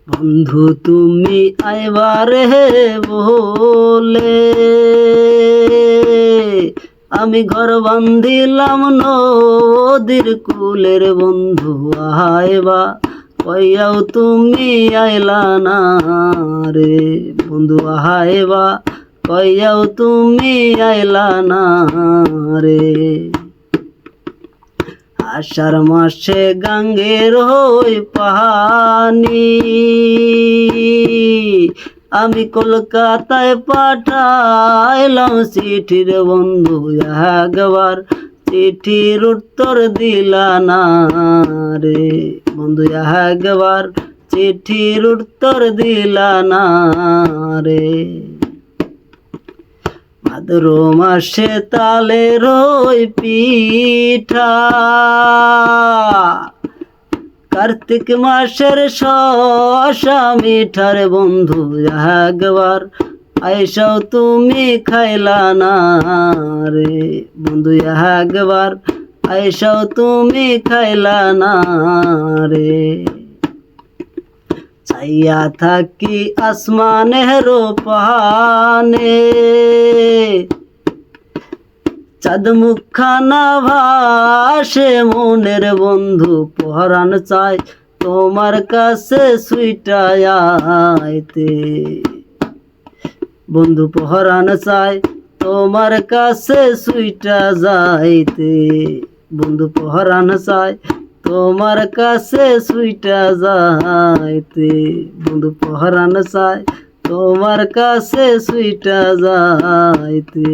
বন্ধু তুমি আইবারে বলে আমি ঘর বান্ধিলাম নদীর কুলের। বন্ধু আইবা কইয়াও তুমি আইলা না রে। বন্ধু আইবা কইয়াও তুমি আইলা না রে। আষাঢ় মাসে গাঙ্গের হই পানি আমি কলকাতায় পাঠাইলাম চিঠির। বন্ধু একবার চিঠির উত্তর দিলা না রে। বন্ধু একবার চিঠির উত্তর দিলা না রে। ভাদ্র মাসে তালের ওই পিঠা কার্তিক মাসের শসা মিঠার। বন্ধু একবার আইসাও তুমি খাইলা না রে। বন্ধু একবার আইসাও তুমি খাইলা না রে। চাইয়া থাকি আসমানের পানে চাঁদ মুখখানা ভাসে মনের। বন্ধু পরাণ চাই তোমার কাছে সুইটা আইতে। বন্ধু পরাণ চাই তোমার কাছে সুইটা যাইতে। বন্ধু পরাণ চাই তোমার কাছে সুইটা যাইতে। বন্ধু পরাণ চাই তোমার কাছে সুইটা যাইতে।